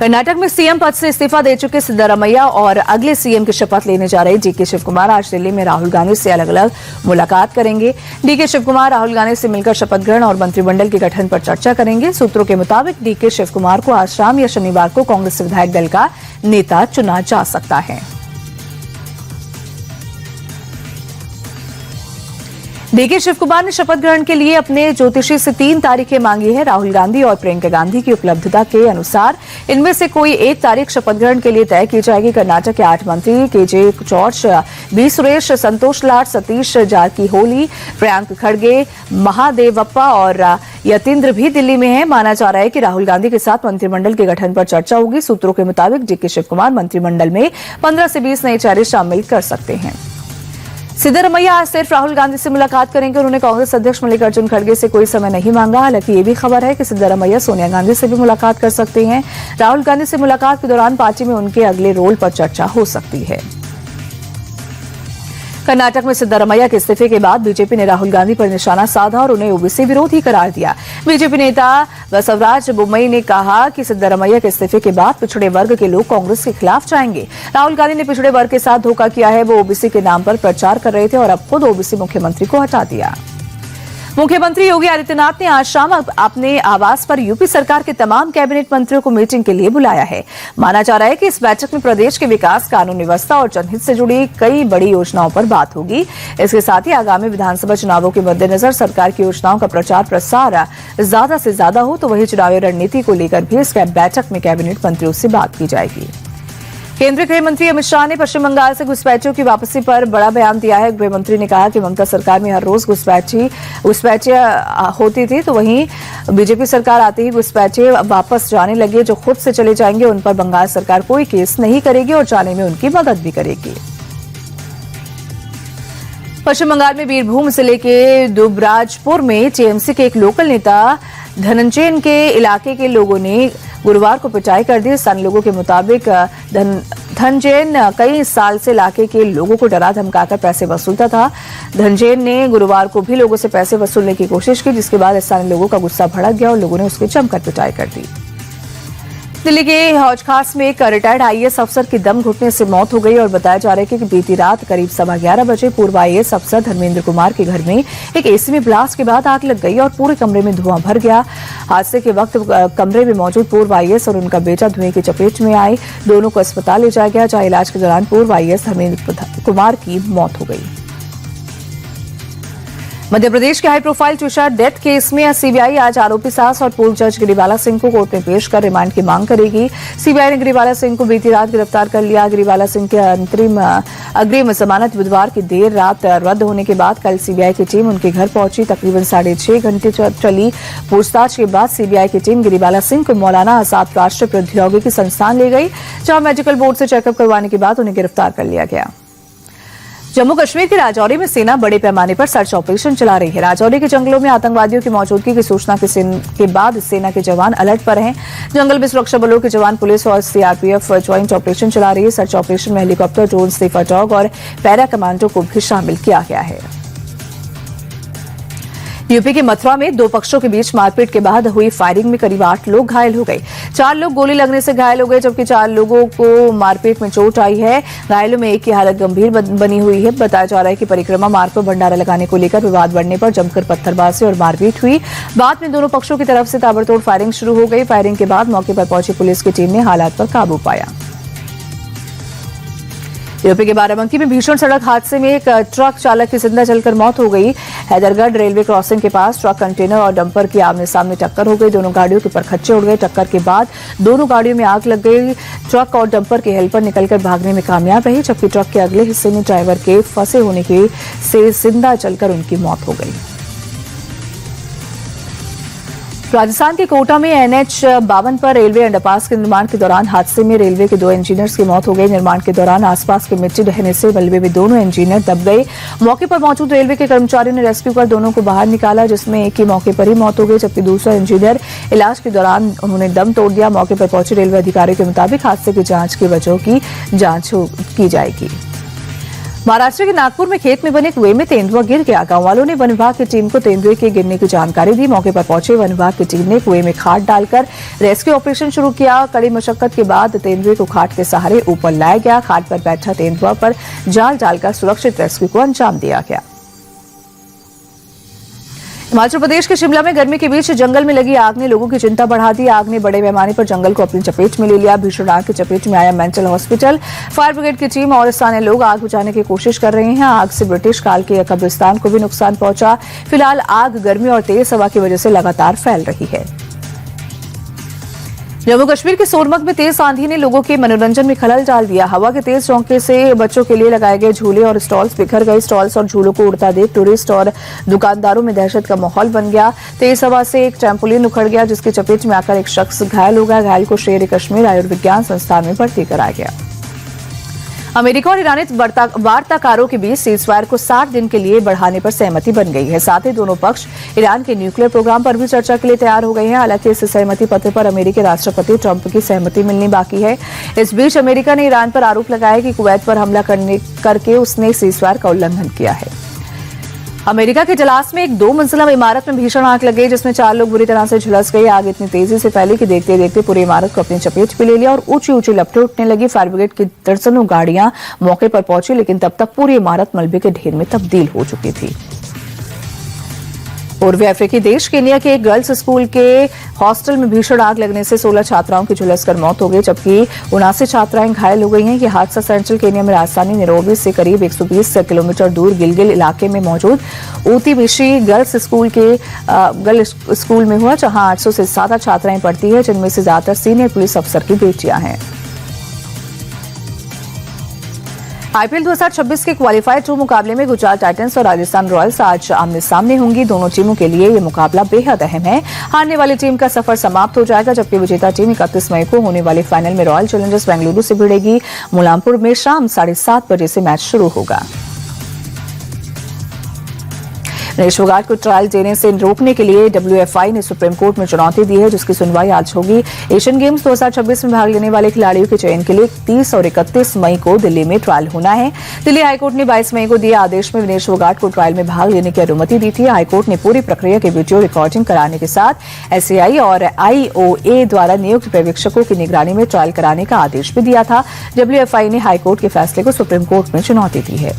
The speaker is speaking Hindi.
कर्नाटक में सीएम पद से इस्तीफा दे चुके सिद्धारमैया और अगले सीएम की शपथ लेने जा रहे डीके शिवकुमार आज दिल्ली में राहुल गांधी से अलग अलग मुलाकात करेंगे। डीके शिवकुमार राहुल गांधी से मिलकर शपथ ग्रहण और मंत्रिमंडल के गठन पर चर्चा करेंगे। सूत्रों के मुताबिक डीके शिवकुमार को आज शाम या शनिवार को कांग्रेस विधायक दल का नेता चुना जा सकता है। डीके शिवकुमार ने शपथ ग्रहण के लिए अपने ज्योतिषी से 3 तारीखें मांगी है। राहुल गांधी और प्रियंका गांधी की उपलब्धता के अनुसार इनमें से कोई एक तारीख शपथ ग्रहण के लिए तय की जाएगी। कर्नाटक के 8 मंत्री केजे जॉर्ज, बी सुरेश, संतोष लाड, सतीश जारकीहोली, प्रियांक खड़गे, महादेवप्पा और यतीन्द्र भी दिल्ली में हैं। माना जा रहा है कि राहुल गांधी के साथ मंत्रिमंडल के गठन पर चर्चा होगी। सूत्रों के मुताबिक डीके शिवकुमार मंत्रिमंडल में 15 से 20 नए चेहरे शामिल कर सकते हैं। सिद्धारमैया आज सिर्फ राहुल गांधी से मुलाकात करेंगे। उन्होंने कांग्रेस अध्यक्ष मल्लिकार्जुन खड़गे से कोई समय नहीं मांगा। हालांकि ये भी खबर है कि सिद्धारमैया सोनिया गांधी से भी मुलाकात कर सकते हैं। राहुल गांधी से मुलाकात के दौरान पार्टी में उनके अगले रोल पर चर्चा हो सकती है। कर्नाटक में सिद्धारमैया के इस्तीफे के बाद बीजेपी ने राहुल गांधी पर निशाना साधा और उन्हें ओबीसी विरोधी करार दिया। बीजेपी नेता बसवराज बोम्मई ने कहा कि सिद्धारमैया के इस्तीफे के बाद पिछड़े वर्ग के लोग कांग्रेस के खिलाफ जाएंगे। राहुल गांधी ने पिछड़े वर्ग के साथ धोखा किया है। वो ओबीसी के नाम पर प्रचार कर रहे थे और अब खुद ओबीसी मुख्यमंत्री को हटा दिया। मुख्यमंत्री योगी आदित्यनाथ ने आज शाम अपने आवास पर यूपी सरकार के तमाम कैबिनेट मंत्रियों को मीटिंग के लिए बुलाया है। माना जा रहा है कि इस बैठक में प्रदेश के विकास, कानून व्यवस्था और जनहित से जुड़ी कई बड़ी योजनाओं पर बात होगी। इसके साथ ही आगामी विधानसभा चुनावों के मद्देनजर सरकार की योजनाओं का प्रचार प्रसार ज्यादा से ज्यादा हो तो वही चुनावी रणनीति को लेकर भी इस बैठक में कैबिनेट मंत्रियों से बात की जाएगी। केंद्रीय गृह मंत्री अमित शाह ने पश्चिम बंगाल से घुसपैठियों की वापसी पर बड़ा बयान दिया है। गृह मंत्री ने कहा कि ममता सरकार में हर रोज घुसपैठियां होती थी, तो वहीं बीजेपी सरकार आते ही घुसपैठिए वापस जाने लगे। जो खुद से चले जाएंगे उन पर बंगाल सरकार कोई केस नहीं करेगी और जाने में उनकी मदद भी करेगी। पश्चिम बंगाल में बीरभूम जिले के दुबराजपुर में टीएमसी के एक लोकल नेता धनंजय के इलाके के लोगों ने गुरुवार को पिटाई कर दी। स्थानीय लोगों के मुताबिक धनंजय कई साल से इलाके के लोगों को डरा धमकाकर पैसे वसूलता था। धनंजय ने गुरुवार को भी लोगों से पैसे वसूलने की कोशिश की, जिसके बाद स्थानीय लोगों का गुस्सा भड़क गया और लोगों ने उसकी जमकर पिटाई कर दी। दिल्ली के हौज खास में एक रिटायर्ड आईएएस अफसर की दम घुटने से मौत हो गई और बताया जा रहा है कि बीती रात करीब 11:15 बजे पूर्व आईएएस अफसर धर्मेंद्र कुमार के घर में एक एसी में ब्लास्ट के बाद आग लग गई और पूरे कमरे में धुआं भर गया। हादसे के वक्त कमरे में मौजूद पूर्व आईएएस और उनका बेटा धुएं की चपेट में आए। दोनों को अस्पताल ले जाया गया, जहां इलाज के दौरान पूर्व आईएएस धर्मेंद्र कुमार की मौत हो गई। मध्य प्रदेश के high profile Tushar death case में सीबीआई आज आरोपी सास और पूर्व जज गिरिबाला सिंह को कोर्ट में पेश कर रिमांड की मांग करेगी। सीबीआई ने गिरिबाला सिंह को बीती रात गिरफ्तार कर लिया। गिरिबाला सिंह के अग्रिम जमानत बुधवार की देर रात रद्द होने के बाद कल सीबीआई की टीम उनके घर पहुंची। तकरीबन 6.5 घंटे चली पूछताछ के बाद सीबीआई की टीम गिरिबाला सिंह को मौलाना आजाद राष्ट्रीय प्रौद्योगिकी संस्थान ले गई, जहां मेडिकल बोर्ड से चेकअप करवाने के बाद उन्हें गिरफ्तार कर लिया गया। जम्मू कश्मीर के राजौरी में सेना बड़े पैमाने पर सर्च ऑपरेशन चला रही है। राजौरी के जंगलों में आतंकवादियों की मौजूदगी की सूचना के बाद सेना के जवान अलर्ट पर हैं। जंगल में सुरक्षा बलों के जवान, पुलिस और सीआरपीएफ ज्वाइंट ऑपरेशन चला रही है। सर्च ऑपरेशन में हेलीकॉप्टर, ड्रोन, स्नीफर डॉग और पैरा कमांडो को भी शामिल किया गया है। यूपी के मथुरा में 2 पक्षों के बीच मारपीट के बाद हुई फायरिंग में करीब 8 लोग घायल हो गए। 4 लोग गोली लगने से घायल हो गए, जबकि 4 लोगों को मारपीट में चोट आई है। घायलों में एक की हालत गंभीर बनी हुई है। बताया जा रहा है कि परिक्रमा मार्ग पर भंडारा लगाने को लेकर विवाद बढ़ने पर जमकर पत्थरबाजी और मारपीट हुई। बाद में दोनों पक्षों की तरफ से ताबड़तोड़ फायरिंग शुरू हो गई। फायरिंग के बाद मौके पर पहुंची पुलिस की टीम ने हालात पर काबू पाया। यूपी के बाराबंकी में भीषण सड़क हादसे में एक ट्रक चालक की जिंदा जलकर मौत हो गई। हैदरगढ़ रेलवे क्रॉसिंग के पास ट्रक, कंटेनर और डंपर की आमने सामने टक्कर हो गई। दोनों गाड़ियों के परखच्चे उड़ गए। टक्कर के बाद दोनों गाड़ियों में आग लग गई। ट्रक और डंपर के हेल्पर निकलकर भागने में कामयाब रहे, जबकि ट्रक के अगले हिस्से में ड्राइवर के फंसे होने से जिंदा जलकर उनकी मौत हो गई। राजस्थान के कोटा में NH 52 पर रेलवे अंडरपास के निर्माण के दौरान हादसे में रेलवे के 2 इंजीनियर्स की मौत हो गई। निर्माण के दौरान आसपास के मिट्टी ढहने से मलबे में दोनों इंजीनियर दब गए। मौके पर मौजूद रेलवे के कर्मचारियों ने रेस्क्यू कर दोनों को बाहर निकाला, जिसमें एक की मौके पर ही मौत हो गई, जबकि दूसरा इंजीनियर इलाज के दौरान उन्होंने दम तोड़ दिया। मौके पर पहुंचे रेलवे अधिकारियों के मुताबिक हादसे की जांच की वजहों की जांच की जाएगी। महाराष्ट्र के नागपुर में खेत में बने कुएं में तेंदुआ गिर गया। गांव वालों ने वन विभाग की टीम को तेंदुए के गिरने की जानकारी दी। मौके पर पहुंचे वन विभाग की टीम ने कुएं में खाद डालकर रेस्क्यू ऑपरेशन शुरू किया। कड़ी मशक्कत के बाद तेंदुए को खाट के सहारे ऊपर लाया गया। खाट पर बैठा तेंदुआ पर जाल डालकर सुरक्षित रेस्क्यू को अंजाम दिया गया। हिमाचल प्रदेश के शिमला में गर्मी के बीच जंगल में लगी आग ने लोगों की चिंता बढ़ा दी। आग ने बड़े पैमाने पर जंगल को अपनी चपेट में ले लिया। भीषण आग की चपेट में आया मेंटल हॉस्पिटल। फायर ब्रिगेड की टीम और स्थानीय लोग आग बुझाने की कोशिश कर रहे हैं। आग से ब्रिटिश काल के कब्रिस्तान को भी नुकसान पहुंचा। फिलहाल आग गर्मी और तेज हवा की वजह से लगातार फैल रही है। जम्मू कश्मीर के सोनमर्ग में तेज आंधी ने लोगों के मनोरंजन में खलल डाल दिया। हवा के तेज झोंके से बच्चों के लिए लगाए गए झूले और स्टॉल्स बिखर गए। स्टॉल्स और झूलों को उड़ता देख टूरिस्ट और दुकानदारों में दहशत का माहौल बन गया। तेज हवा से एक ट्रैम्पोलिन उखड़ गया, जिसकी चपेट में आकर एक शख्स घायल हो गया। घायल को शेर कश्मीर आयुर्विज्ञान संस्थान में भर्ती कराया गया। अमेरिका और ईरानी वार्ताकारों के बीच सीजफायर को 60 दिन के लिए बढ़ाने पर सहमति बन गई है। साथ ही दोनों पक्ष ईरान के न्यूक्लियर प्रोग्राम पर भी चर्चा के लिए तैयार हो गए हैं। हालांकि इस सहमति पत्र पर अमेरिकी राष्ट्रपति ट्रंप की सहमति मिलनी बाकी है। इस बीच अमेरिका ने ईरान पर आरोप लगाया कि कुवैत पर हमला करके उसने सीजफायर का उल्लंघन किया है। अमेरिका के डलास में एक 2 मंजिला इमारत में भीषण आग लग गई, जिसमें 4 लोग बुरी तरह से झुलस गए। आग इतनी तेजी से फैली कि देखते देखते पूरी इमारत को अपनी चपेट में ले लिया और ऊंची ऊंची लपटें उठने लगी। फायर ब्रिगेड की दर्जनों गाड़ियां मौके पर पहुंची, लेकिन तब तक पूरी इमारत मलबे के ढेर में तब्दील हो चुकी थी। पूर्वी अफ्रीकी देश केनिया के एक गर्ल्स स्कूल के हॉस्टल में भीषण आग लगने से 16 छात्राओं की झुलसकर मौत हो गई, जबकि 79 छात्राएं घायल हो गई हैं। यह हादसा सेंट्रल केनिया में राजधानी नैरोबी से करीब 120 किलोमीटर दूर गिलगिल इलाके में मौजूद ऊतीमिशी गर्ल्स स्कूल में हुआ, जहां 800 से ज्यादा छात्राएं पढ़ती है, जिनमें से ज्यादातर सीनियर पुलिस अफसर की बेटियां हैं। आईपीएल 2026 के क्वालीफायर 2 मुकाबले में गुजरात टाइटंस और राजस्थान रॉयल्स आज आमने सामने होंगी। दोनों टीमों के लिए ये मुकाबला बेहद अहम है। हारने वाली टीम का सफर समाप्त हो जाएगा, जबकि विजेता टीम 31 मई को होने वाले फाइनल में रॉयल चैलेंजर्स बेंगलुरु से भिड़ेगी। मुलामपुर में शाम 7:30 बजे से मैच शुरू होगा। दिनेश फोगाट को ट्रायल देने से रोकने के लिए WFI ने सुप्रीम कोर्ट में चुनौती दी है, जिसकी सुनवाई आज होगी। एशियन गेम्स 2026 में भाग लेने वाले खिलाड़ियों के चयन के लिए 30 और 31 मई को दिल्ली में ट्रायल होना है। दिल्ली हाईकोर्ट ने 22 मई को दिए आदेश में दिनेश फोगाट को ट्रायल में भाग लेने की अनुमति दी थी। हाईकोर्ट ने पूरी प्रक्रिया की वीडियो रिकॉर्डिंग कराने के साथ SAI और IOA द्वारा नियुक्त पर्यवेक्षकों की निगरानी में ट्रायल कराने का आदेश भी दिया था। WFI ने हाईकोर्ट के फैसले को सुप्रीम कोर्ट में चुनौती दी है।